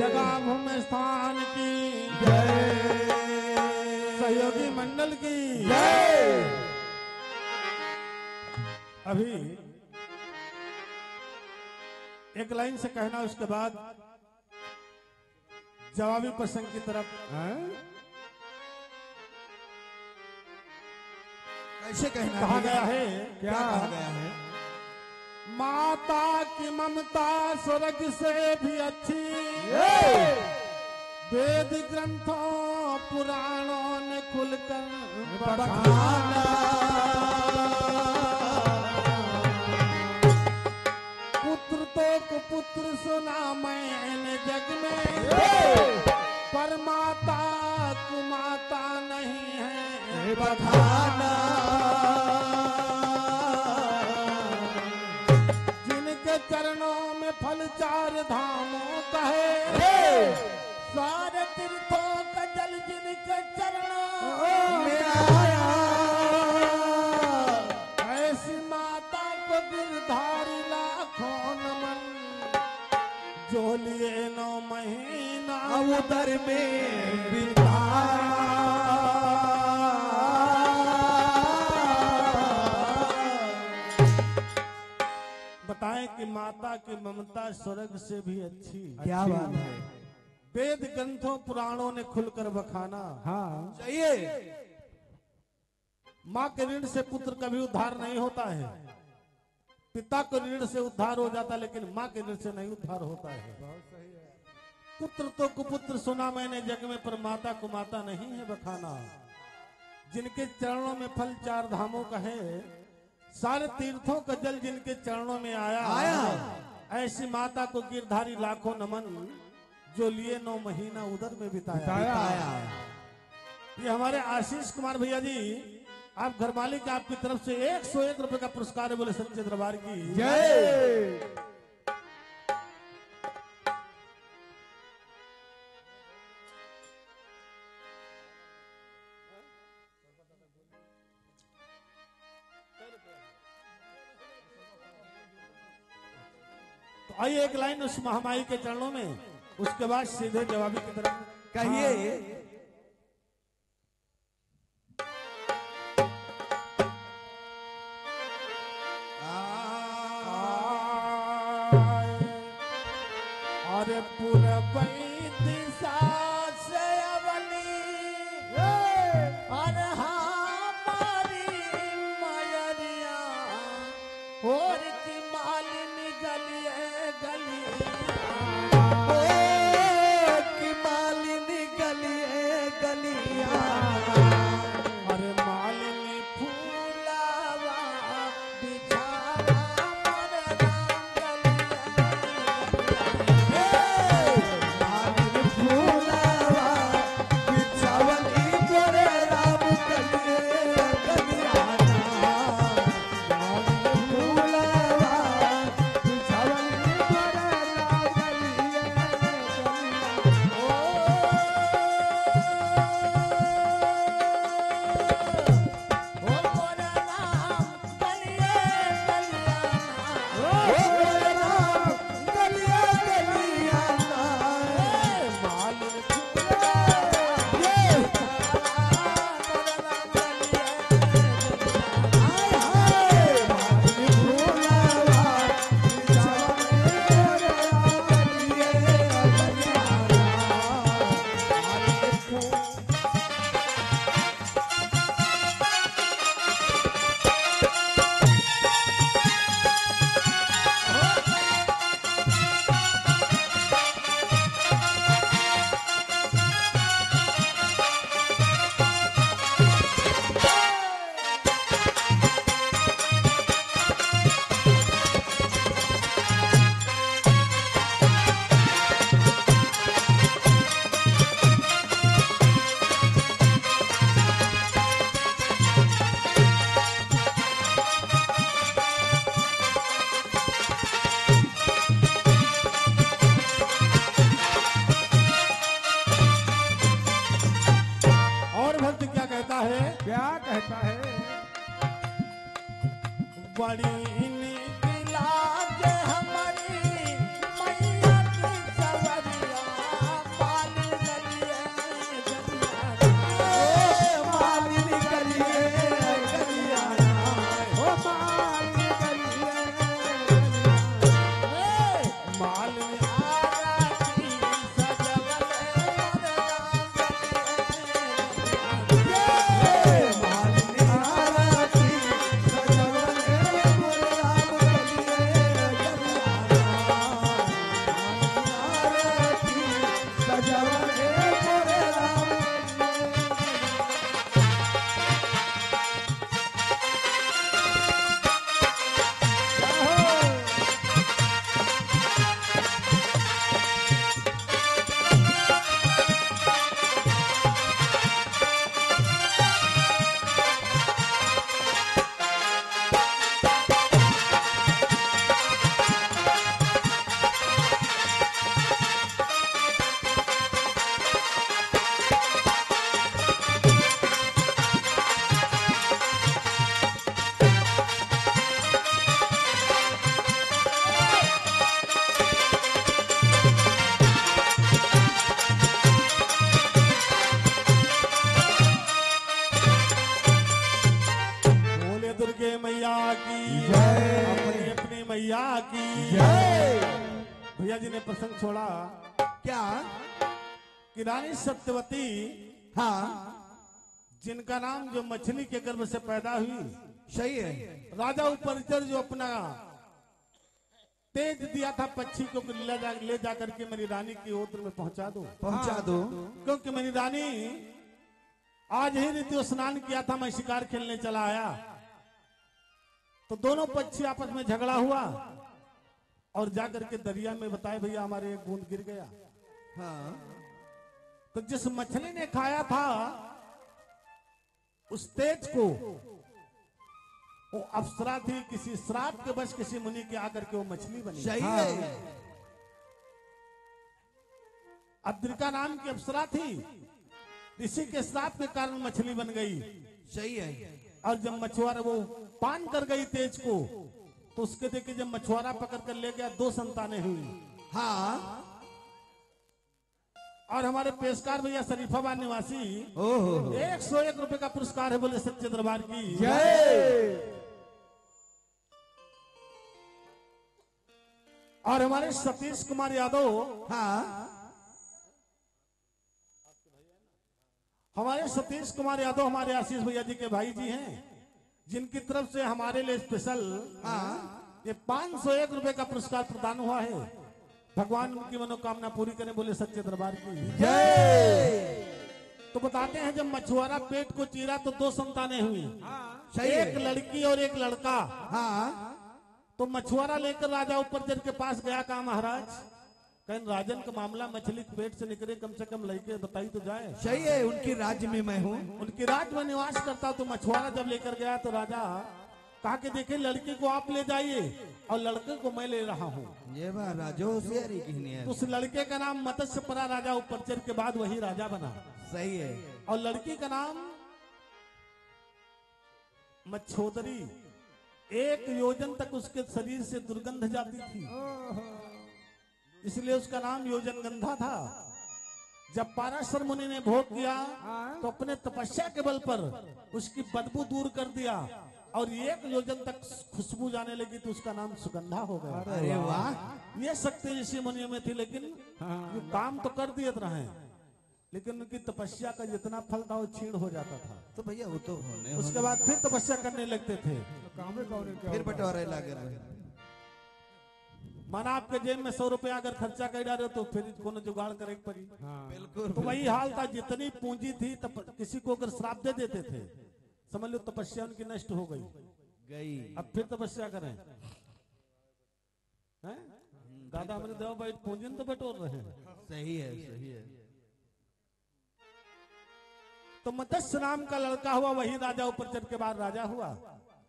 जगह भूमि स्थान की जय, सहयोगी मंडल की जय। अभी एक लाइन से कहना, उसके बाद जवाबी प्रसंग की तरफ। कैसे कहना कहा गया है, क्या कहा गया है? माता की ममता स्वर्ग से भी अच्छी, वेद ग्रंथों पुराणों ने खुलकर बखाना। पुत्र तो कुपुत्र सुना मैंने जग में, पर माता कुमाता नहीं है बखाना। चरणों में फल चार धामों का है, सारे तीर्थों का जल जिनके चरणों में आया। ऐसी माता को गिरधारी लाखों नमन, जो लिए 9 महीना उदर में बिताया। बताएं कि माता की ममता स्वर्ग से भी अच्छी। क्या बात है? वेद ग्रंथों पुराणों ने खुलकर बखाना। हाँ चाहिए। माँ के ऋण से पुत्र कभी उद्धार नहीं होता है, पिता के ऋण से उद्धार हो जाता है, लेकिन माँ के ऋण से नहीं उद्धार होता है। पुत्र तो कुपुत्र सुना मैंने जग में, पर माता को माता नहीं है बखाना। जिनके चरणों में फल 4 धामों का है, सारे तीर्थों का जल जिनके चरणों में आया। ऐसी माता को गिरधारी लाखों नमन, जो लिए 9 महीना उदर में बिताया। ये हमारे आशीष कुमार भैया जी, आप घर मालिक, आपकी तरफ से 101 रुपए का पुरस्कार है। बोले सच्चे दरबार की जय। आइए एक लाइन उस महामाई के चरणों में, उसके बाद सीधे जवाबी की तरफ कहिए। अरे पूर्वी दिशा से अवली, अरे हमारी मयरिया और की मालिनी गलिए गलिया, की मालिनी गलिए गलिया। अरे मालिनी फूलावा बिछावा मोरे राम मालिनी फूलावा बिछावली मोरे राम गलिए गलिया। मालिनी फूलावा बिछावली मोरे राम गलिए कहता है बड़ी नीक लागे हमारी जय। भैया जी ने प्रसंग छोड़ा क्या? कि रानी सत्यवती, हाँ जिनका नाम जो मछली के गर्भ से पैदा हुई, सही है। राजा उपरिचर जो अपना तेज दिया था पक्षी को ले जा करके मेरी रानी की ओर में पहुंचा दो, पहुंचा दो। क्योंकि मेरी रानी आज ही ऋतु स्नान किया था, मैं शिकार खेलने चला आया, तो दोनों पक्षी आपस में झगड़ा हुआ और जाकर के दरिया में बताए भैया हमारे एक बूंद गिर गया। हाँ तो जिस मछली ने खाया था उस तेज को, वो अप्सरा थी, किसी श्राप के बस किसी मुनि के आकर के वो मछली बनी। सही हाँ। है। अद्रिका नाम की अप्सरा थी, इसी के श्राप के कारण मछली बन गई। सही है। और जब मछुआरा वो पान कर गई तेज को, तो उसके देखे जब मछुआरा पकड़ कर ले गया, 2 संतानें हुई। हाँ और हमारे पेशकार भैया शरीफाबाद निवासी ओहो 101 रुपए का पुरस्कार है, बोले सच्चे दरबार की जय। और हमारे सतीश कुमार यादव, हाँ हमारे सतीश कुमार यादव हमारे आशीष भैया जी के भाई जी हैं, जिनकी तरफ से हमारे लिए स्पेशल ये 501 रुपए का पुरस्कार प्रदान हुआ है। भगवान उनकी मनोकामना पूरी करें, बोले सच्चे दरबार की जय। तो बताते हैं जब मछुआरा पेट को चीरा तो 2 संतानें हुई, सही है। एक लड़की और एक लड़का। हाँ तो मछुआरा लेकर राजा उपरजर के पास गया, कहा महाराज कहीं राजन का मामला, मछली के पेट से निकले, कम से कम लड़के बताई तो जाए। सही है। उनकी राज्य में मैं हूँ। उनके राज्य में निवास करता। तो मछुआरा जब लेकर गया तो राजा कहा कि देखिए लड़की को आप ले जाइए और लड़के को मैं ले रहा हूँ। ये बात राजो होशियारी की है। तो उस लड़के का नाम मत्स्यपरा राजा उपरचर के बाद वही राजा बना। सही है। और लड़की का नाम मच्छोदरी। 1 योजन तक उसके शरीर से दुर्गंध जाती थी, इसलिए उसका नाम योजन गंधा था। जब पाराशर मुनि ने भोग किया तो अपने तपस्या के बल पर उसकी बदबू दूर कर दिया और 1 योजन तक खुशबू जाने लगी, तो उसका नाम सुगंधा हो गया। अरे वाह। ये शक्ति ऋषि मुनियों में थी, लेकिन ये काम तो कर दिए रहे, लेकिन उनकी तपस्या का जितना फल था वो छीण हो जाता था। तो भैया वो तो होने उसके बाद फिर तपस्या करने लगते थे। फिर बंटवारे लगे रहे। माना आपके जेब में 100 रुपया अगर खर्चा कर डाले तो फिर कोनो जुगाड़ करे पड़ी। बिल्कुल। तो वही हाल था, जितनी पूंजी थी किसी को अगर श्राप दे देते थे, समझ लो तपस्या उनकी नष्ट हो गई। अब फिर तपस्या करें हैं? दादा हमारे देव भाई पूंजी तो बटोर रहे हैं। सही है। सही है। तो मत्स्य नाम का लड़का हुआ, वही राजा उपरचर के बाद राजा हुआ।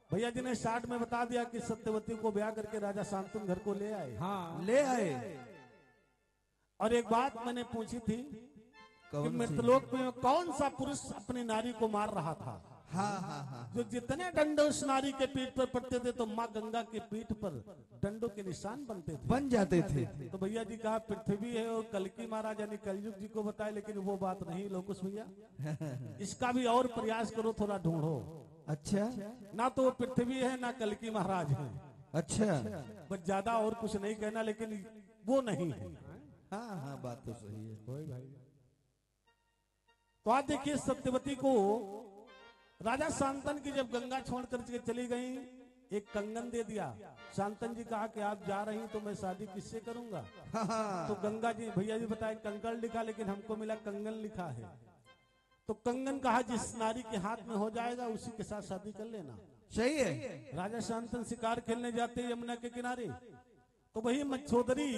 भैया जी ने 60 में बता दिया कि सत्यवती को ब्याह करके राजा शांतनु घर को ले आए। हाँ ले आए। और एक बात मैंने पूछी थी कि कौन सी? मृतलोक में कौन सा पुरुष अपनी नारी को मार रहा था? हाँ हाँ हाँ। जो जितने डंडे उस नारी के पीठ पर पड़ते थे तो माँ गंगा के पीठ पर डंडों के निशान बनते थे, बन जाते थे। तो भैया जी कहा पृथ्वी है और कलकी महाराज यानी कलयुग जी को बताए, लेकिन वो बात नहीं लोकुश भैया, इसका भी और प्रयास करो, थोड़ा ढूंढो। अच्छा ना तो वो पृथ्वी है ना कलकी महाराज है। अच्छा। बस ज्यादा और कुछ नहीं कहना, लेकिन वो नहीं है। हाँ हाँ बात तो सही है। भाई तो आज देखिए सत्यवती को राजा शांतन की जब गंगा छोड़ करके चली गई, एक कंगन दे दिया। शांतन जी कहा कि आप जा रही तो मैं शादी किससे करूंगा? हाँ। तो गंगा जी भैया जी बताए कंकड़ लिखा, लेकिन हमको मिला कंगन लिखा है। तो कंगन कहा जिस नारी के हाथ में हो जाएगा उसी के साथ शादी कर लेना। सही है। राजा शांतन शिकार खेलने जाते यमुना के किनारे, तो वही मच्छोदरी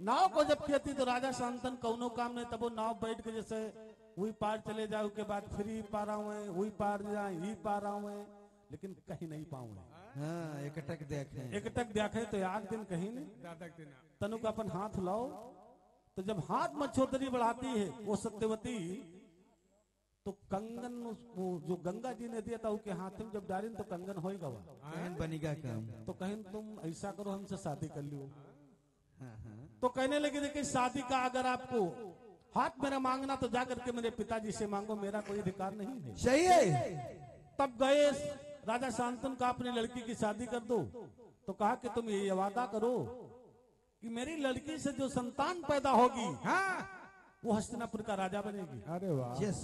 नाव को जब कहती तो राजा शांतन कौनो काम नहीं, तब वो नाव बैठ के जैसे वही पार चले जाओ के बाद फिर ही पा रहा हूँ, वही पार जाए ही पा रहा हूँ, लेकिन कहीं नहीं पाऊँ। हाँ एकटक देखे। एकटक देखे तो एक दिन कहीं नहीं, तनु का अपन हाथ लाओ। तो जब हाथ मच्छोदरी बढ़ाती है वो सत्यवती, तो कंगन वो जो गंगा जी ने दिया था उसके हाथ में जब डाली तो कंगन हो गवा। बनेगा काम। तो कहीं तुम ऐसा करो हमसे शादी कर लियो। हाँ हाँ। तो कहने लगे देखिए शादी का अगर आपको हाथ मेरा मांगना तो जाकर के मेरे पिताजी से मांगो, मेरा कोई अधिकार नहीं है। सही है। तब गए राजा शांतनु का अपनी लड़की की शादी कर दो, तो कहा कि तुम ये वादा करो कि मेरी लड़की से जो संतान पैदा होगी हाँ वो हस्तिनापुर का राजा बनेगी। अरे वाह यस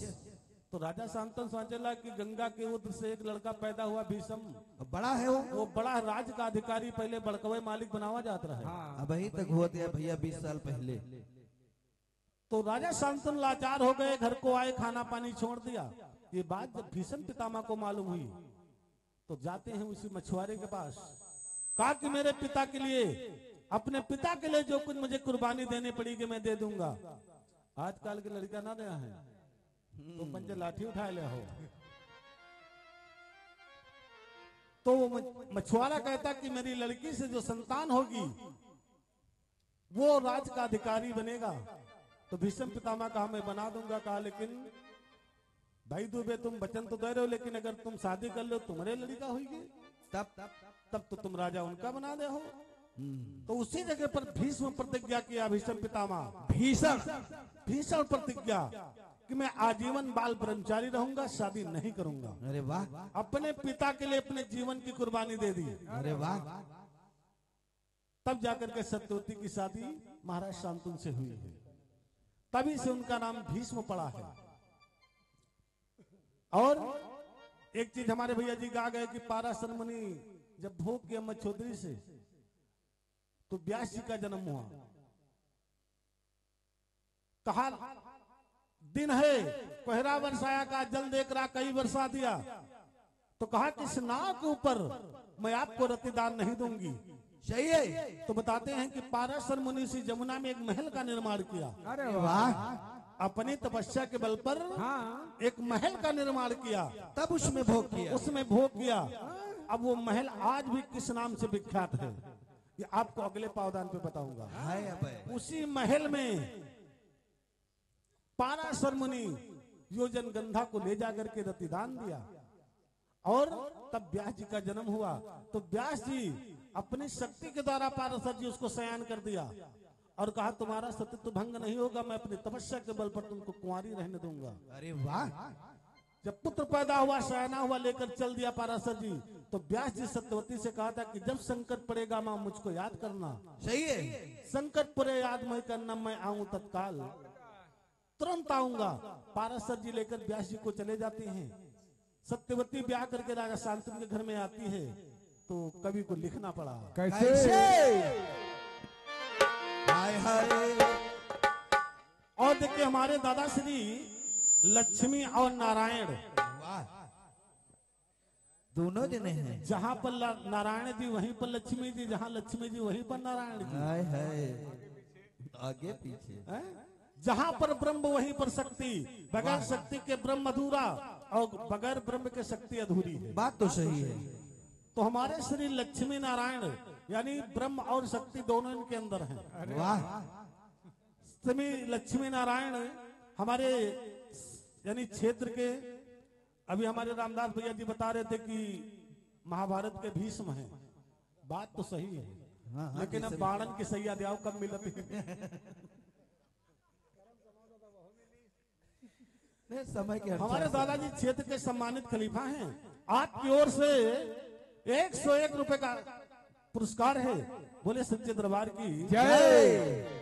तो राजा शांतनु समझला कि गंगा के उद्र से एक लड़का पैदा हुआ भीषम, बड़ा है वो बड़ा राज का अधिकारी, पहले बड़कवे मालिक बनावा जाता रहे। हाँ अब वही तक हुआ था भैया 20 साल पहले। तो राजा शांतनु लाचार हो गए, घर को आए, खाना पानी छोड़ दिया। ये बात जब भीषम पितामह को मालूम हुई तो जाते हैं उसी मछुआरे के पास, कहा कि मेरे पिता के लिए, अपने पिता के लिए जो कुछ मुझे कुर्बानी देनी पड़ेगी मैं दे दूंगा। आजकल के लड़का ना दे है तो पंजे लाठी उठा ले हो। तो वो मछुआरा कहता कि मेरी लड़की से जो संतान होगी वो राज का अधिकारी बनेगा। तो भीष्म पितामह कहा मैं बना दूंगा। कहा लेकिन भाई दुबे तुम वचन तो दे रहे हो, लेकिन अगर तुम शादी कर लो तुम्हारे लड़का होगी तब तो तुम राजा उनका बना दे हो। तो उसी जगह पर भीष्म प्रतिज्ञा किया भीष्म पितामह, भीषण प्रतिज्ञा कि मैं आजीवन बाल ब्रह्मचारी रहूंगा, शादी नहीं करूंगा। अरे वाह अपने पिता के लिए अपने जीवन की कुर्बानी दे दी। अरे वाह तब जाकर के सत्यवती की शादी महाराज शांतनु से हुई है, तभी से उनका नाम भीष्म पड़ा है। और एक चीज हमारे भैया जी गा गए कि पाराशर मुनि जब भोग किया मच्छोदरी से तो व्यास जी का जन्म हुआ। कहा दिन है कोहरा बरसाया का, जल देख रहा कई वर्षा दिया। तो कहा कि इस नाव के ऊपर मैं आपको रतिदान नहीं दूंगी। सही है। तो बताते हैं कि पाराशर मुनि से जमुना में एक महल का निर्माण किया। अरे वाह अपनी तपस्या के बल पर हाँ एक महल का निर्माण किया, तब उसमें भोग किया। उसमें भोग किया। अब वो महल आज भी किस नाम से विख्यात है ये आपको अगले पावदान पे बताऊंगा। हाय अबे उसी महल में पाराशर मुनि योजन गंधा को ले जाकर के रतिदान दिया और तब व्यास जी का जन्म हुआ। तो व्यास जी अपनी शक्ति के द्वारा पाराशर जी उसको शयन कर दिया और कहा तुम्हारा सत्यत्व भंग नहीं होगा, मैं अपनी तपस्या के बल पर तुमको कुंवारी रहने दूंगा। अरे वाह जब पुत्र पैदा हुआ, शयना हुआ, लेकर चल दिया पाराशर जी। तो व्यास जी सत्यवती से कहा था कि जब संकट पड़ेगा मां मुझको याद करना। सही है। संकट पड़े याद मैं करना, मैं आऊं तत्काल, तुरंत आऊंगा। पाराशर जी लेकर व्यास जी को चले जाते हैं। सत्यवती ब्याह करके राजा शांतनु के घर में आती है तो कवि को लिखना पड़ा कैसे हाय हाय। और देखिए हमारे दादा श्री लक्ष्मी और नारायण वाह दोनों जने हैं। जहां पर नारायण जी वहीं पर लक्ष्मी जी, जहां लक्ष्मी जी वहीं पर नारायण जी। हाय हाय आगे पीछे हैं? जहां पर ब्रह्म वहीं पर शक्ति, बगैर शक्ति के ब्रह्म अधूरा और बगैर ब्रह्म के शक्ति अधूरी है। बात तो सही है। तो हमारे श्री लक्ष्मी नारायण यानी ब्रह्म और शक्ति दोनों इनके अंदर हैं। वाह श्री लक्ष्मी नारायण हमारे यानी क्षेत्र के, अभी हमारे रामदास भैया जी बता रहे थे कि महाभारत के भीष्म हैं। बात तो सही है, हाँ, लेकिन अब बाणन की सैया दियाव कब मिलती है। समय के हमारे दादाजी क्षेत्र के सम्मानित खलीफा हैं। आपकी ओर से 101 रुपए का पुरस्कार है। बोले सच्चे दरबार की जय।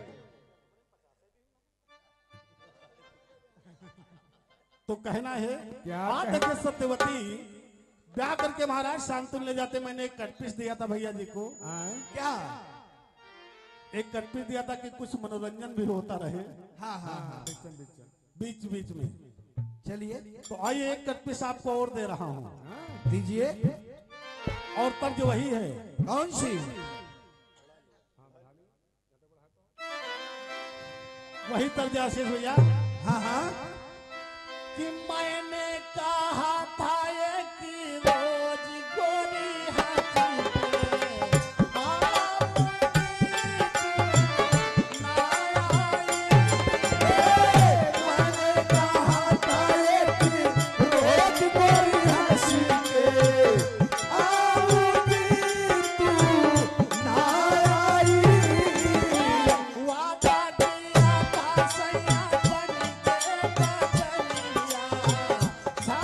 तो कहना है क्या आज कहना? देखिए सत्यवती ब्याह करके महाराज शांतनु ले जाते। मैंने एक कटपीस दिया था भैया जी को। क्या एक कटपीस दिया था कि कुछ मनोरंजन भी होता रहे हाँ हाँ हाँ बीच बीच में। चलिए तो आइए एक कटपीस आपको और दे रहा हूँ दीजिए। और तर्ज वही है। कौन सी? वही तर्ज आशीष भैया हाँ हाँ कि मैंने कहा था ये कि रोज गोरी हाथी पे आप मैंने कहा था एक रोज गोरी हंसी के आओगी तू ना आई। वादा किया था सैया बन के बदलिया था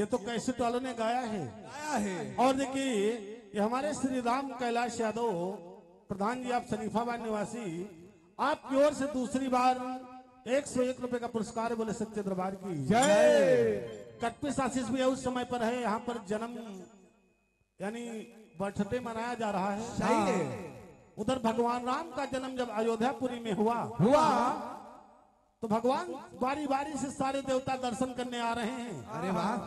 ये तो कैसेट वालों ने गाया है। आया है। और देखिए ये हमारे श्री राम कैलाश यादव प्रधान जी, आप शरीफाबाद निवासी, आपकी ओर से दूसरी बार 101 रुपए का पुरस्कार बोले सच्चे दरबार की जय। कटपिस आशीष भी उस समय पर है। यहाँ पर जन्म यानी बर्थडे मनाया जा रहा है। सही है। उधर भगवान राम का जन्म जब अयोध्यापुरी में हुआ तो भगवान बारी बारी से सारे देवता दर्शन करने आ रहे हैं। अरे वाह।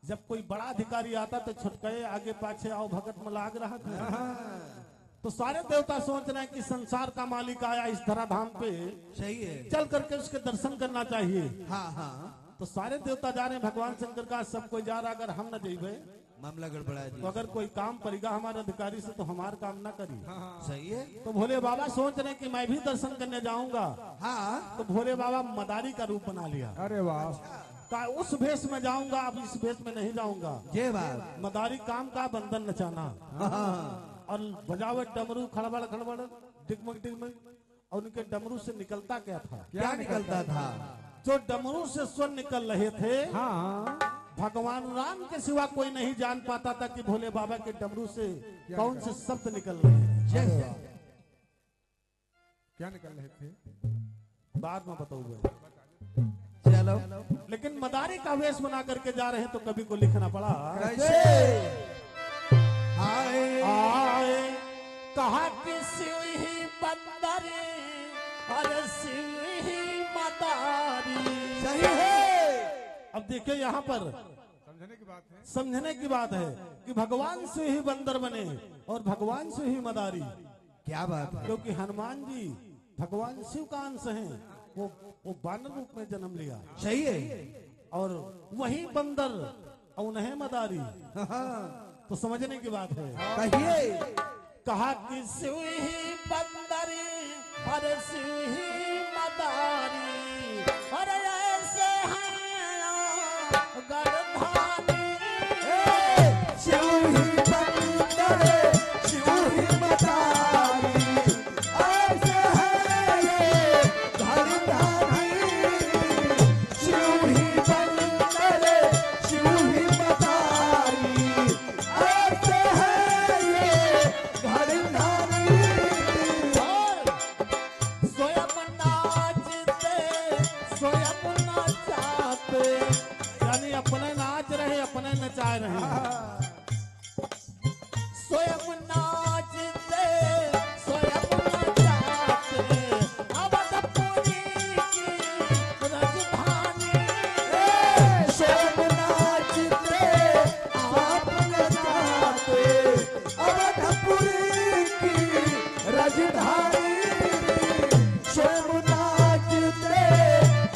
जब कोई बड़ा अधिकारी आता तो छुटकाए आगे पाछे आओ भगत में लाग रहा था। तो सारे देवता सोच रहे हैं कि संसार का मालिक आया इस धराधाम पे, सही है। चल करके उसके दर्शन करना चाहिए। हाँ हाँ। तो सारे देवता जा रहे हैं भगवान शंकर का, सब कोई जा रहा, अगर हम न जेबे मामला गड़बड़ा है तो जी। अगर कोई काम पड़ेगा हमारे अधिकारी से तो हमारा काम ना करी। सही है। तो भोले बाबा सोच रहे हैं कि मैं भी दर्शन करने जाऊंगा। हाँ। तो भोले बाबा मदारी का रूप बना लिया। अरे वाह। का उस भेष में जाऊंगा, अब इस भेष में नहीं जाऊंगा। जय बात। मदारी काम का बंधन नचाना हाँ। और बजावट डमरू खड़बड़ खड़बड़ डिगमग डिगमग। और उनके डमरू से निकलता क्या था? क्या निकलता था? जो डमरू से स्वर निकल रहे थे, हाँ। भगवान राम के सिवा कोई नहीं जान पाता था कि भोले बाबा के डमरू से कौन से शब्द निकल रहे हैं। जय। क्या निकल रहे थे? बाद में बताऊंगा। चलो। लेकिन मदारी का वेश बना करके जा रहे हैं तो कभी को लिखना पड़ा। कैसे? आए। आए कहा कि शिव ही बंदरे और शिव ही मदारी। सही है। अब देखिए यहाँ पर समझने की बात है। समझने की बात है कि भगवान से ही बंदर बने और भगवान से ही मदारी। क्या बात है? क्योंकि हनुमान जी भगवान शिव का अंश हैं। वो बानर रूप में जन्म लिया सही है। और वही बंदर और उन्हें मदारी। हाँ। तो समझने की बात है। कहिए। कहा कि शिव ही बंदरी और शिव ही मदारी और ऐसे हैं गढ़धानी। शिव ही बंदर शिव ही मदारी ऐसे है ये धरधारी। शिव ही बंदर शिव ही मदारी ऐसे है ये धरधारी। स्वयं नाचते स्वयं नचाते, यानी अपने नाच रहे अपने नचा रहे। स्वयं नाचते स्वयं नचाते अवधपुरी की राजधानी। शिव नाचते आप नचाते अवधपुरी की राजधानी। शिव नाचते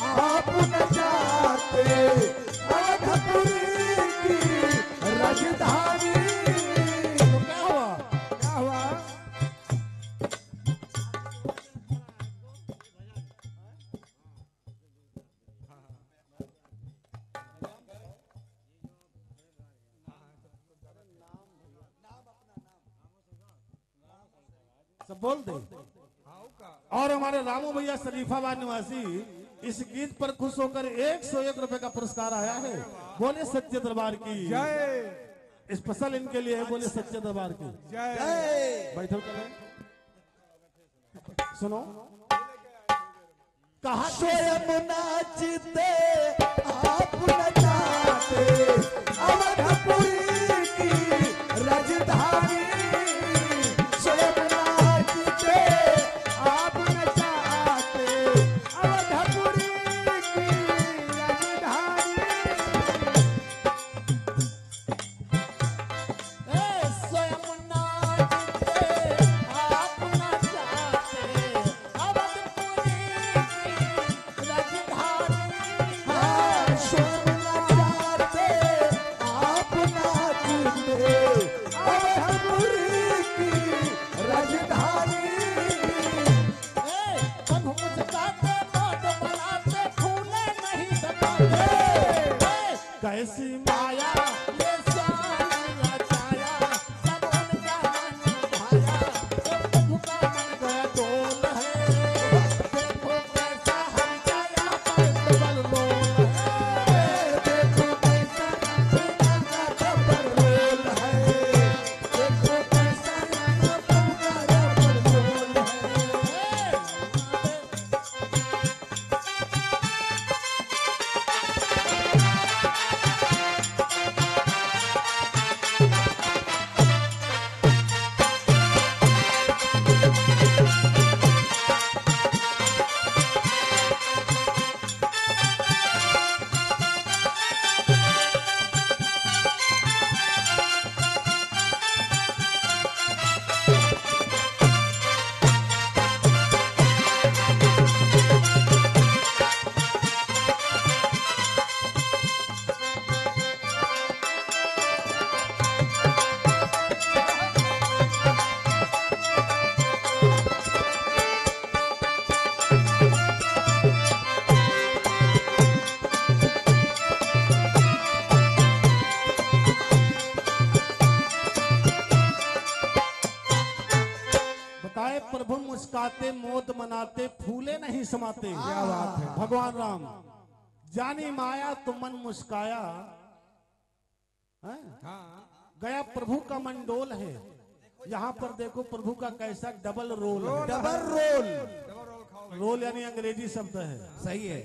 आप नचाते अवधपुरी की राजधानी। तो क्या हुआ? क्या हुआ? सब बोल दे। और हमारे रामू भैया शरीफाबाद निवासी इस गीत पर खुश होकर 101 रुपए का पुरस्कार आया है। बोले सच्चे दरबार की जय। स्पेशल इनके लिए है। बोले सच्चे दरबार की जय। बैठो चलो सुनो। कहा स्वयं नाचते आप नचाते अवधपुरी की राजधानी। स्वयं नाचते आप नचाते अवधपुरी की राजधानी। स्वयं नाचते आप नचाते अवधपुरी की राजधानी। हाँ। स्वयं नचाते आप नाचते अवधपुरी की राजधानी। बंधु मुझकाते बात बनाते फूले नहीं दबाते। कैसी माया ये श्याम रचाया सब उनका मन भाया। सब बंधु का मन गया डोल है। देखो कैसा हर जाया पर बल डोल है। देखो कैसा समाते। क्या बात है। भगवान राम जानी माया तो मन मुस्काया, हैं? हाँ गया प्रभु का मंडोल है। यहाँ पर देखो प्रभु का कैसा डबल रोल है। Double role. डबल रोल खाओ भाई। रोल यानी अंग्रेजी शब्द है। सही है।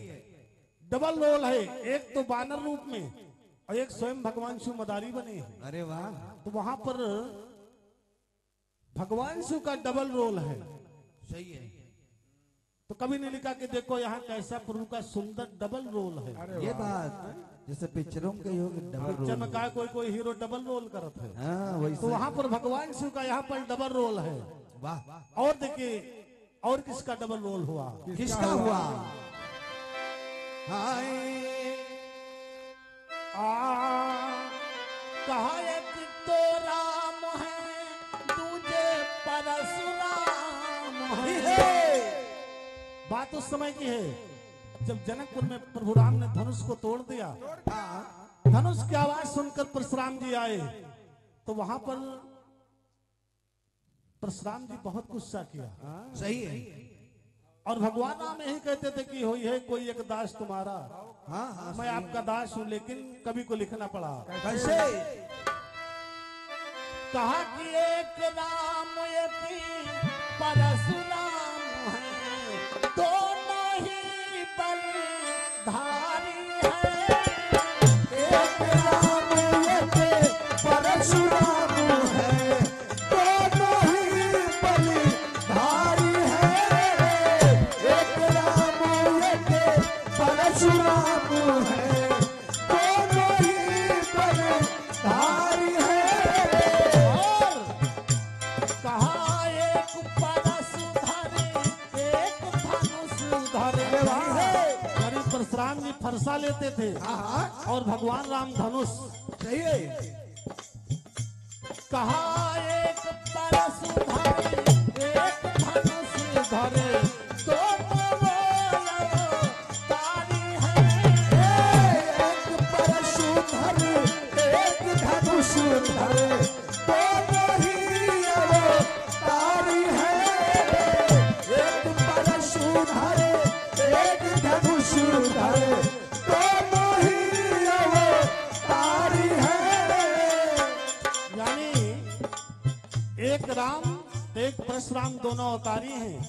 डबल रोल है, एक तो बानर रूप में और एक स्वयं भगवान शिव मदारी बने हैं। अरे वाह। तो वहां पर भगवान शिव का डबल रोल है। सही है। तो कभी ने लिखा कि देखो यहाँ कैसा प्रभु का सुंदर डबल रोल है। अरे ये वाह। बात जैसे पिक्चरों के योग डबल पिक्चर में रोल। कहा कोई कोई हीरो डबल रोल करत है, हाँ वही तो वहां पर भगवान शिव का यहाँ पर डबल रोल है। वाह। और देखिए और किसका डबल रोल हुआ? किसका हुआ? हाय कहा एक तो राम है दूजे परशुराम है। बात उस समय की है जब जनकपुर में प्रभु राम ने धनुष को तोड़ दिया। धनुष की आवाज सुनकर परशुराम जी आए तो वहां पर परशुराम जी बहुत गुस्सा किया। सही है। और भगवान राम यही कहते थे कि होई है कोई एक दास तुम्हारा, हाँ हाँ। मैं आपका दास हूं, लेकिन कवि को लिखना पड़ा। कैसे? कहा कि एक राम एक परशुराम है, दोनों ही बलधारी है। एक राम एक परशुराम है, दोनों ही बलिधारी है। एक राम एक परशुराम है, दोनों ही बलिधारी है। और कहा एक परशुधरी एक धनुषधरी। यानी परशुराम जी फरसा लेते थे और भगवान राम धनुष। सही है। कहा एक परशुधरी एक धनुषधरी, दोनों तारी है। एक परशुधर एक धनुषधर, दोनों ही अवतारी है। एक परशुधर एक धनुषधर, दोनों ही अवतारी है। यानी एक राम एक परशुराम दोनों अवतारी हैं,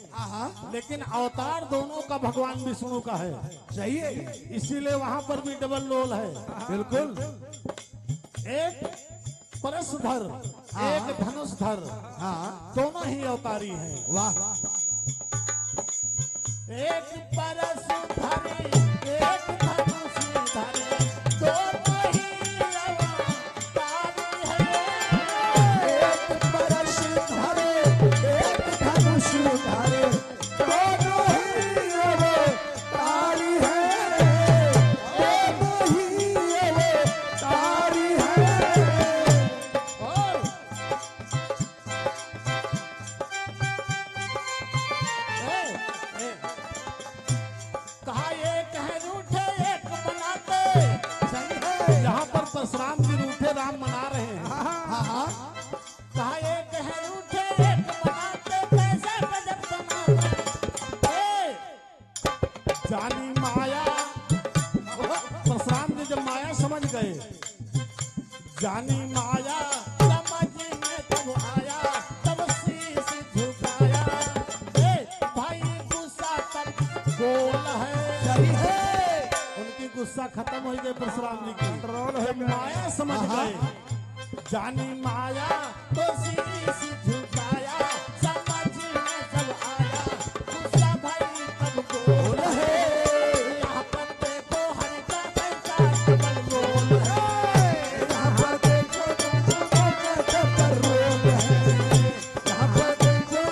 लेकिन अवतार दोनों का भगवान विष्णु का है। सही है। इसीलिए वहां पर भी डबल रोल है। बिल्कुल। एक परशुधर एक धनुषधर, हाँ। दोनों ही अवतारी हैं। वाह। एक परशुधरी एक धनुषधरी, दोनों ही अवतारी हैं। एक परशुधर एक धनुषधर, दोनों ही अवतारी है। दोनों ही अवतारी है। और कहा एक है रूठे एक बनाते। यहाँ पर परशुराम जी रूठे राम मना रहे हैं। कहा एक है रूठे एक बनाते, कैसे गजब बनाते। जानी माया, परशुराम जी जब माया समझ गए, जानी माया समझ में तब आया, तब शीश झुकाया। भाई गुस्सा तब गोल है। सही है। उनकी गुस्सा खत्म हो गई परशुराम जी की। जब माया समझ गए, जानी माया तो शीश झुकाया, समझ में सब आया, गुस्सा भाई तब गोल है। यहाँ पर देखो हर का कैसा डबल रोल है। यहाँ पर देखो डबल रोल है। यहाँ पर देखो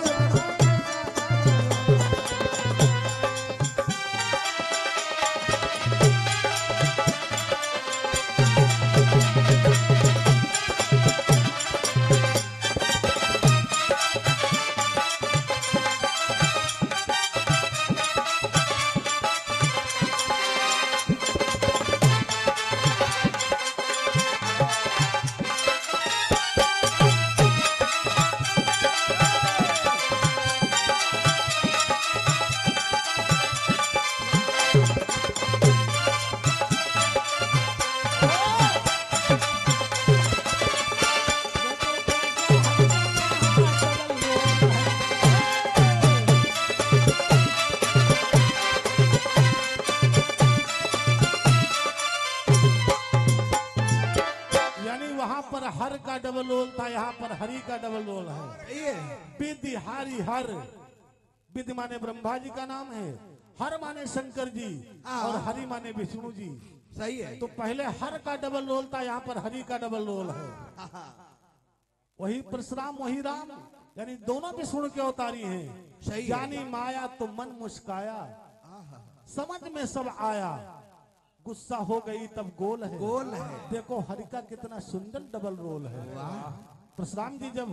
का डबल रोल था, यहाँ पर हरि का डबल रोल है। सही है। विधि हारी हर, विधि माने ब्रह्मा जी का नाम है, हर माने शंकर जी और हरि माने विष्णु जी। सही है। तो पहले हर का डबल रोल था, यहाँ पर हरि का डबल रोल है। वही परशुराम वही राम, यानी दोनों विष्णु के अवतारी हैं। सही है। जानी माया तो मन मुस्काया, समझ में सब आया, गुस्सा हो गई तब गोल है। गोल है। देखो हरि का कितना सुंदर डबल रोल है। परशुराम जी जब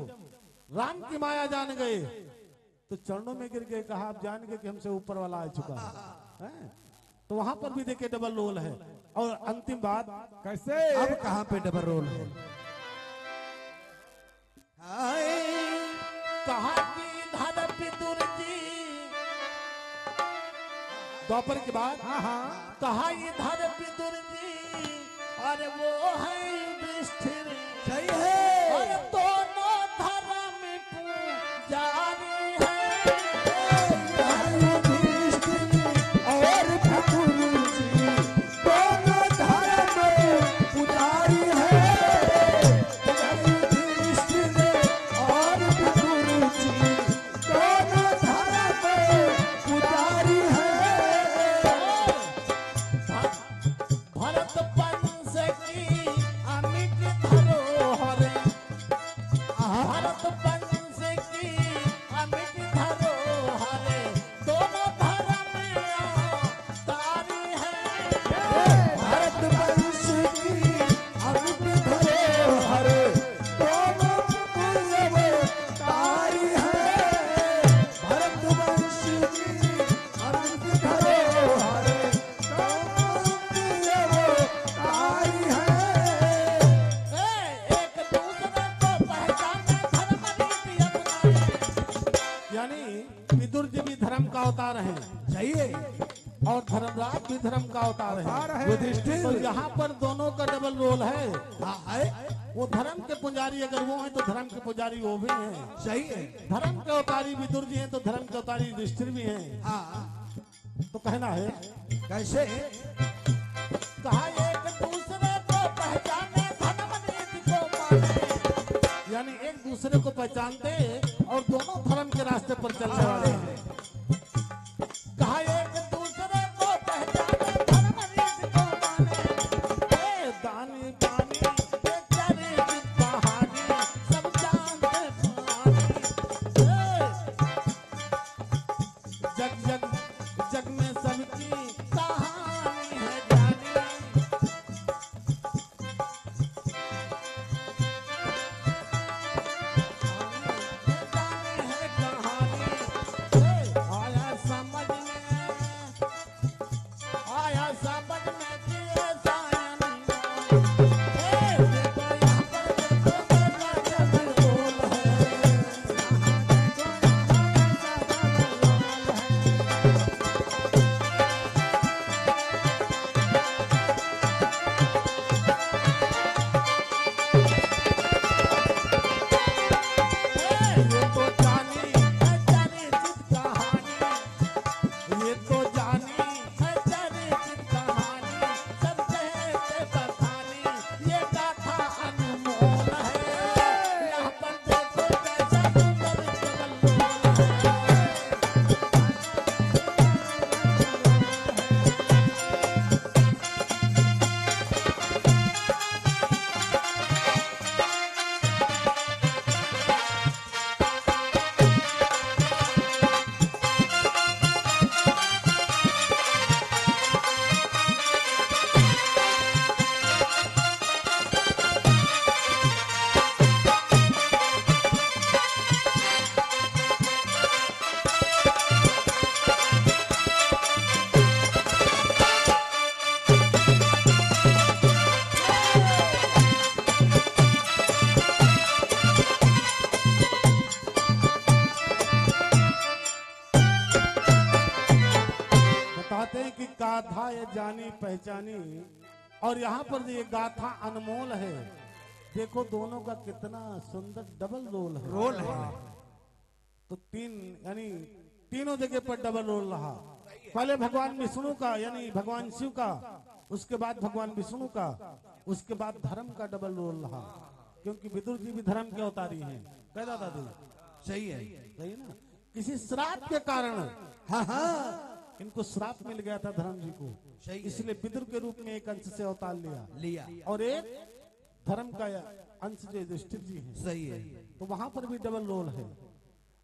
राम की माया जान गए तो चरणों में गिर गए, कहा आप जान गए कि हमसे ऊपर वाला आ चुका है। तो वहां पर भी देखे डबल रोल है। और अंतिम बात, कैसे अब कहाँ पे डबल रोल है? हाय, कहा कि धन विदुर जी, दोपहर के बाद कहा इधर विदुर जी, अरे वो है युधिष्ठिर, सही है। और दोनों धर्म पुजारी है। और ठाकुर जी दोनों धर्म पुजारी है। युधिष्ठिर और ठाकुर जी दोनों धर्म पुजारी है। भरत वंश की अमित धरोहर, भरत वंश की अमित धरोहर, दोनों धर्म अवतारी है। भारत वंश की अमित धरोहर दोनों अवतारी है। भारत वंश की अमित धरोहर दोनों अवतारी है। एक दूसरे को पहचाने, धर्म नीति अपनाए। यानी विदुर जी भी धर्म का अवतार है सही है। और धर्मराज भी धर्म का अवतार है। युधिष्ठिर तो यहाँ पर दोनों का डबल रोल है। हाँ है। वो धर्म के पुजारी अगर वो हैं तो धर्म के पुजारी वो भी हैं। सही है। धर्म के अवतारी विदुर जी हैं तो धर्म के अवतारी युधिष्ठिर भी हैं। हाँ, तो कहना है, कैसे? कहा एक दूसरे को पहचाने, धर्म नीति को माने। यानी एक दूसरे को पहचानते और दोनों धर्म के रास्ते पर चलने वाले हैं। कहा एक दूसरे को पहचाने, धर्म नीति को माने। ए दानी पानी ये चरित कहानी, सब जानते पुरानी। जग जग जग में सबकी कहानी है जानी। जानी है कहानी। आया समझ में, आया समझ में कि ऐसा देखो यहाँ पर देखो मेरा डबल रोल है। ये तो जानी है चरित कहानी, ये तो जानी है चरित कहानी, सब कहते बखानी, ये गाथा अनमोल है। यहाँ पर देखो कैसा सुंदर डबल रोल है। बताते हैं कि गाथा ये जानी पहचानी, और यहाँ पर ये गाथा अनमोल है। देखो दोनों का कितना सुंदर डबल रोल है। तो तीन यानी तीनों जगह पर डबल रोल रहा। पहले भगवान विष्णु का यानी भगवान शिव का, उसके बाद भगवान विष्णु का, उसके बाद धर्म का डबल रोल रहा। क्योंकि विदुर जी भी धर्म के अवतारी हैं। कह दादा दी सही है। सही है ना। किसी श्राप के कारण हाँ हाँ इनको श्राप मिल गया था धर्म जी को, सही है। इसलिए विदुर के रूप में एक अंश से अवतार लिया लिया और एक धर्म का अंश जो युधिष्ठिर जी है। सही है। तो वहां पर भी डबल रोल है।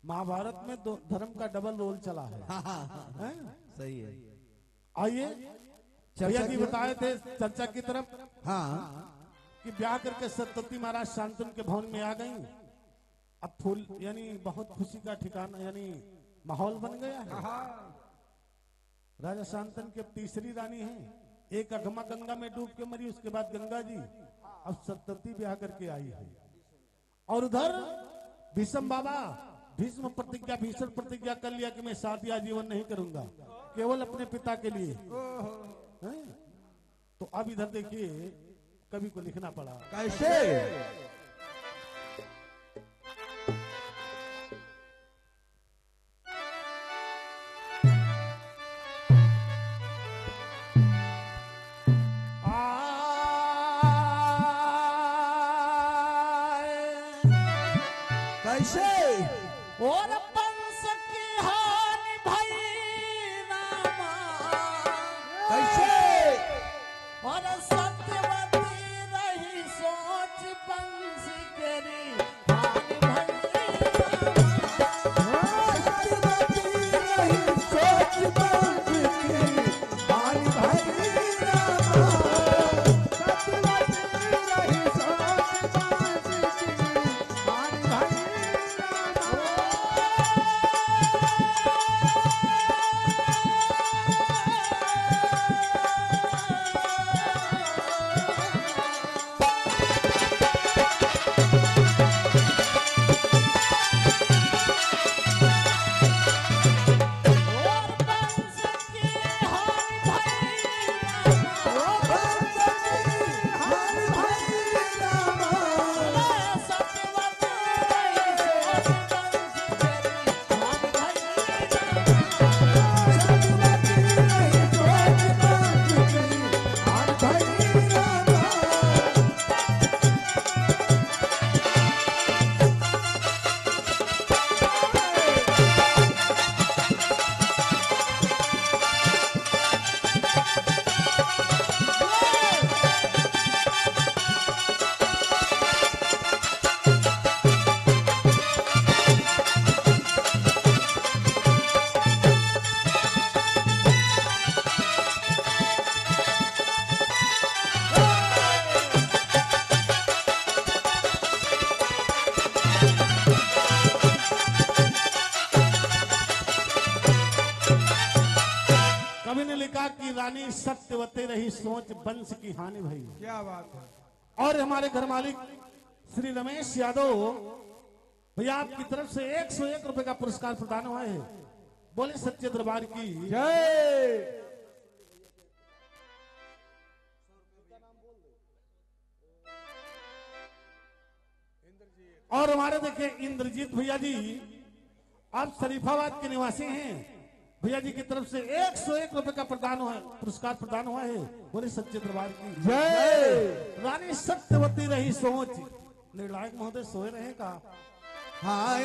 महाभारत में दो धर्म का डबल रोल चला है। हाँ हाँ हाँ हैं? सही है। आइए भैया जी बताए थे चर्चा की तरफ हाँ कि ब्याह करके सतवती महाराज शांतनु के भवन में आ गई। अब फूल यानी बहुत खुशी का ठिकाना यानी माहौल बन गया है। राजा शांतनु की अब तीसरी रानी है। एक अघमा गंगा में डूब के मरी, उसके बाद गंगा जी, अब सतवती ब्याह करके आई है। और उधर भीष्म बाबा भीष्म प्रतिज्ञा भीषण प्रतिज्ञा कर लिया कि मैं शादी आजीवन नहीं करूंगा, केवल अपने पिता के लिए। हैं? तो अब इधर देखिए कवि को लिखना पड़ा कैसे? कैसे? और पंस की हानि भई रामा, कैसे? और सत्यवती रही सोच पंस केरी हानि भई रामा। सत्यवती रही सोच पंस की हानि भई रामा। सत्यवती रही सोच पंस की हानि भई और पंस की हानि भई रामा। सत्यवती रही सोच पंस केरी हानि भई रामा। कवि ने लिखा कि रानी सत्यवती रही सोच वंश की हानि भई। क्या बात है। और हमारे घर मालिक श्री रमेश यादव भैया आपकी तरफ से 101 रुपए का पुरस्कार प्रदान हुआ है। बोले सच्चे दरबार की। जय। और हमारे देखिए इंद्रजीत भैया जी, आप शरीफाबाद के निवासी हैं। भैया जी की तरफ से 101 रुपए का प्रदान हुआ है, पुरस्कार प्रदान हुआ है। बोले सच्चे दरबार की जय। रानी सत्यवती रही सोच। निर्णायक महोदय सोए रहे का? हाय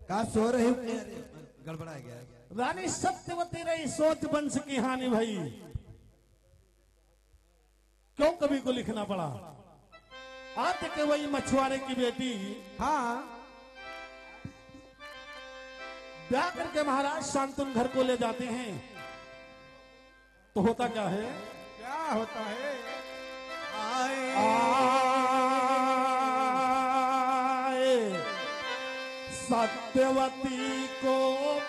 का सो रही गड़बड़ा गया। रानी सत्यवती रही सोच वंश की हानि भई। क्यों कवि को लिखना पड़ा? आते के वही मछुआरे की बेटी हाँ ब्याह करके महाराज शांतनु घर को ले जाते हैं। तो होता क्या है? क्या होता है। आए सत्यवती को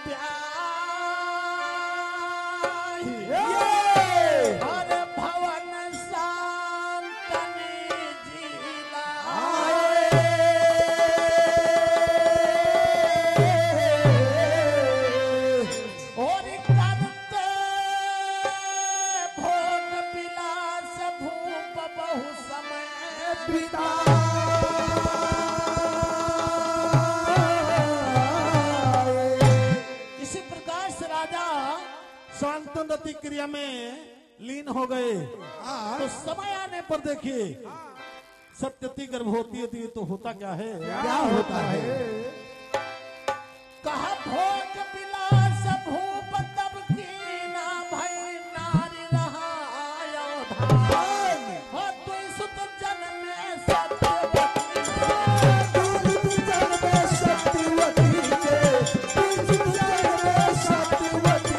प्यार हर भवन शांतनी जिला। और करते भोग विलास भूप बहु समय पिता इसी प्रकार से राजा शांतनु रति क्रिया में लीन हो गए। तो समय आने पर देखिए सत्यवती गर्भवती होती है तो होता क्या है? क्या होता है? कहा भोज विलास भूप तब कीना भई नारी रहा धाम। हो तुई सुत जन्मे सत्यवती सत्यवती के सत्यवती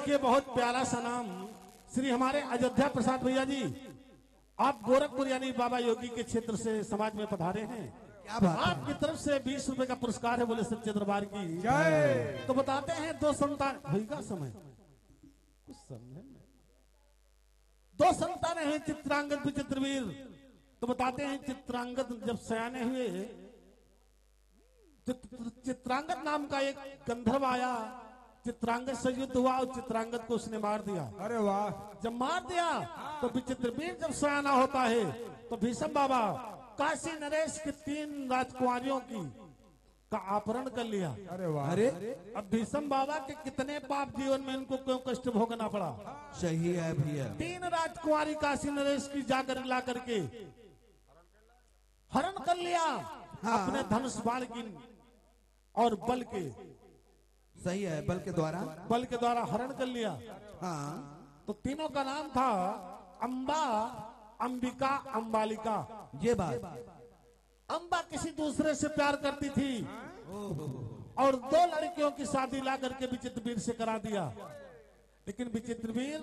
के बहुत प्यारा सा नाम श्री हमारे अयोध्या प्रसाद भैया जी, आप गोरखपुर यानी बाबा योगी के क्षेत्र से समाज में पधारे हैं। क्या बात है? आपकी तरफ से 20 रुपए का पुरस्कार है, बोले सच्चे दरबार की जय। तो बताते हैं दो संतान होगा समय कुछ समझे नहीं। दो संतानें हैं चित्रांगद विचित्रवीर। तो बताते हैं चित्रांगद जब सयाने हुए, चित्रांगद नाम का एक गंधर्व आया, चित्रांगद से युद्ध हुआ और चित्रांगद को उसने मार दिया। अरे वाह। जब मार दिया तो विचित्रवीर जब सयाना होता है तो भीष्म बाबा काशी नरेश की 3 राजकुमारियों की का अपहरण कर लिया। अरे वाह। अरे अब भीष्म बाबा के कितने पाप जीवन में इनको क्यों कष्ट भोगना पड़ा। सही है भैया। 3 राजकुमारी काशी नरेश की जाकर ला करके हरण कर लिया। अपने धनुष बाण की और बल के सही है, बल के द्वारा हरण कर लिया। हाँ तो तीनों का नाम था अंबा, अंबिका, अंबालिका। ये बात। अंबा किसी दूसरे से प्यार करती थी और 2 लड़कियों की शादी ला करके विचित्रवीर से करा दिया। लेकिन विचित्रवीर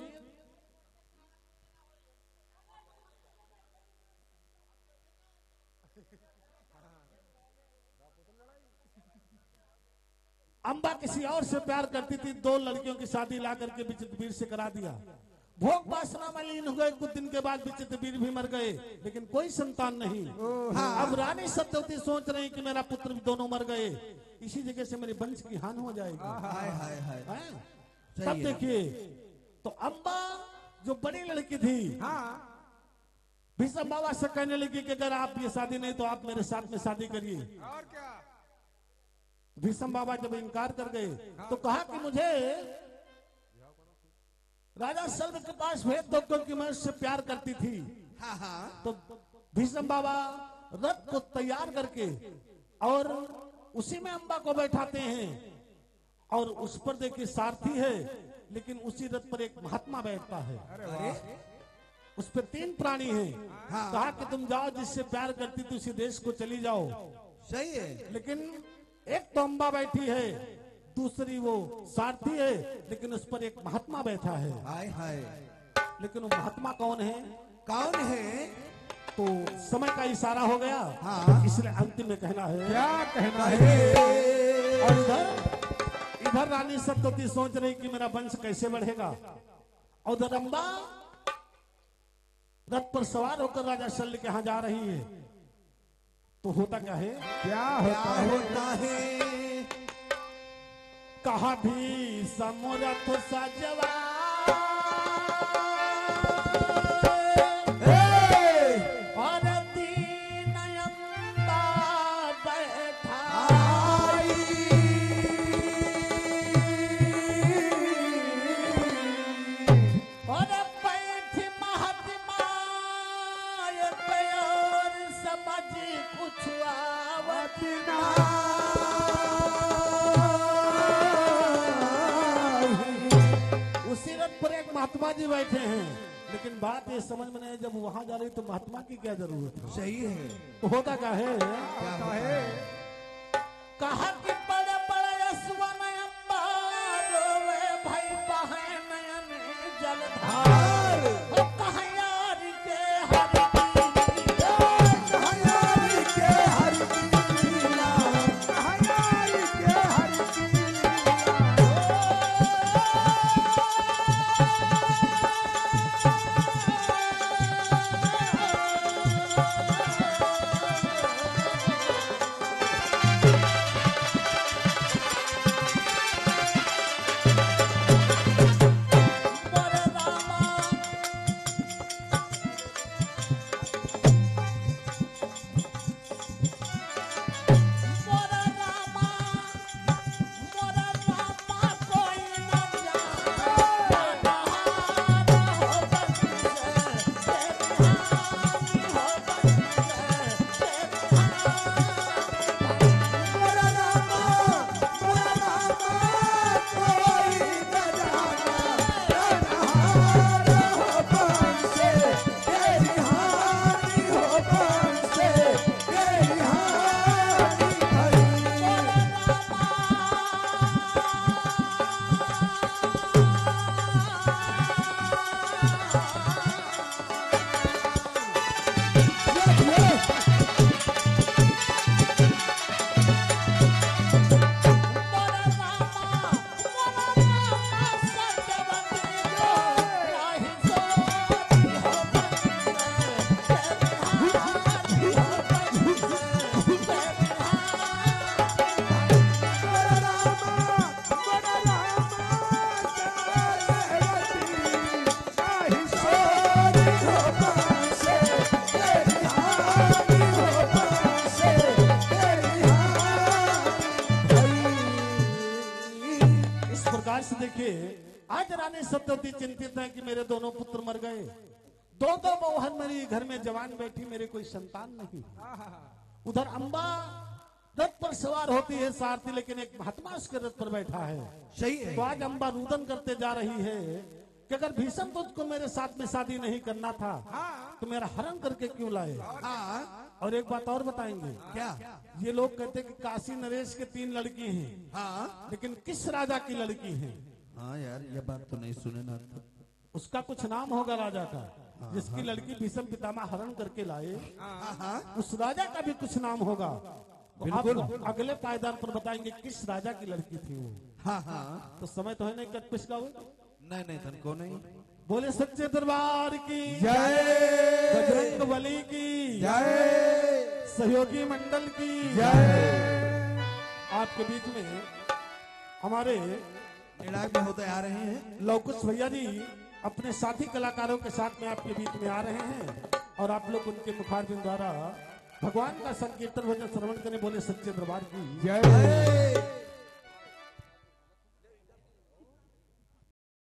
अंबा किसी और से प्यार करती थी, 2 लड़कियों की शादी ला करके विचित्रवीर से करा दिया। भोग वासना में लीन हुए, कुछ दिन के बाद विचित्रवीर भी मर गए, लेकिन कोई संतान नहीं। अब रानी सत्यवती सोच रही कि मेरा पुत्र भी दोनों मर गए, इसी जगह से मेरे वंश की हानि हो जाएगी। हाय हाय हाय। हैं? सही तब है। देखिए तो अंबा जो बड़ी लड़की थी भीष्म बाबा से कहने लगी कि अगर आप ये शादी नहीं तो आप मेरे साथ में शादी करिए। और क्या। भीष्म बाबा जब इनकार कर गए तो कहा कि मुझे राजा शल्य के पास भेज दो क्योंकि मैं उससे प्यार करती थी। हाँ हाँ। तो भीष्म बाबा रथ को तैयार करके और उसी में अंबा को बैठाते हैं और उस पर देखिए सारथी है, लेकिन उसी रथ पर एक महात्मा बैठता है। अरे उस पर 3 प्राणी हैं। कहा कि तुम जाओ, जिससे प्यार करती थी उसी देश को चली जाओ। सही है। लेकिन एक तो अंबा बैठी है, दूसरी वो सारथी है, लेकिन उस पर एक महात्मा बैठा है। हाय हाय। लेकिन वो महात्मा कौन है? कौन है? तो समय का इशारा हो गया। हाँ। इसलिए अंतिम में कहना है। क्या कहना है। और इधर रानी सत्यवती सोच रही कि मेरा वंश कैसे बढ़ेगा, और उधर अंबा रथ पर सवार होकर राजा शल्य के यहाँ जा रही है। तो होता क्या है? क्या क्या होता है। होता है? कहा भी समरथ सजवा उसी रथ पर एक महात्मा जी बैठे हैं, लेकिन बात ये समझ में नहीं, जब वहां जा रही तो महात्मा की क्या जरूरत है? सही है। तो होता क्या है? क्या है? कहा कि बड़े बड़े यशवन अंबार रोवे भाई बहे नयन जलधार, हो कहा यार के हरि की कहाँ यारी के हरि की लीला, कहाँ यारी के हरि की बड़े रामा कोई न जाना हो बंसी से मोरा रामा कोई न जाना, प्रणहार हो बंसे, तेरी हानि हो बंसे, तेरी हानि भई। इस प्रकार से देखिए, आज रानी सत्यवती चिंतित है कि मेरे दोनों पुत्र मर गए, दो दो बहन मेरी घर में जवान बैठी, मेरे कोई संतान नहीं। उधर अम्बा रथ पर सवार होती है सारथी, लेकिन एक महात्मा उसके रथ पर बैठा है। सही है। तो आज अम्बा रुदन करते जा रही है कि अगर भीषम तुझको मेरे साथ में शादी नहीं करना था तो मेरा हरण करके क्यों लाए? हाँ। और एक बात और बताएंगे, क्या? ये लोग कहते हैं कि काशी नरेश के 3 लड़की हैं, हाँ। लेकिन किस राजा की लड़की है? हाँ यार, ये बात तो नहीं सुने ना। उसका कुछ नाम होगा राजा का, जिसकी लड़की भीषम पितामह हरण करके लाए, उस राजा का भी कुछ नाम होगा। तो आप अगले पायदान पर बताएंगे किस राजा की लड़की थी वो। हाँ हाँ। तो समय तो है नहीं, कट पिछका हो। नहीं नहीं, धन को नहीं। बोले सच्चे दरबार की जय बजरंग बली की जय सहयोगी मंडल की जय। आपके बीच में हमारे निर्णायक में होते आ रहे हैं। लवकुश भैया जी अपने साथी कलाकारों के साथ में आपके बीच में आ रहे हैं, और आप लोग उनके मुखारबिंद द्वारा भगवान का संकीर्तन भजन श्रवण करें। बोले सच्चे दरबार की जय।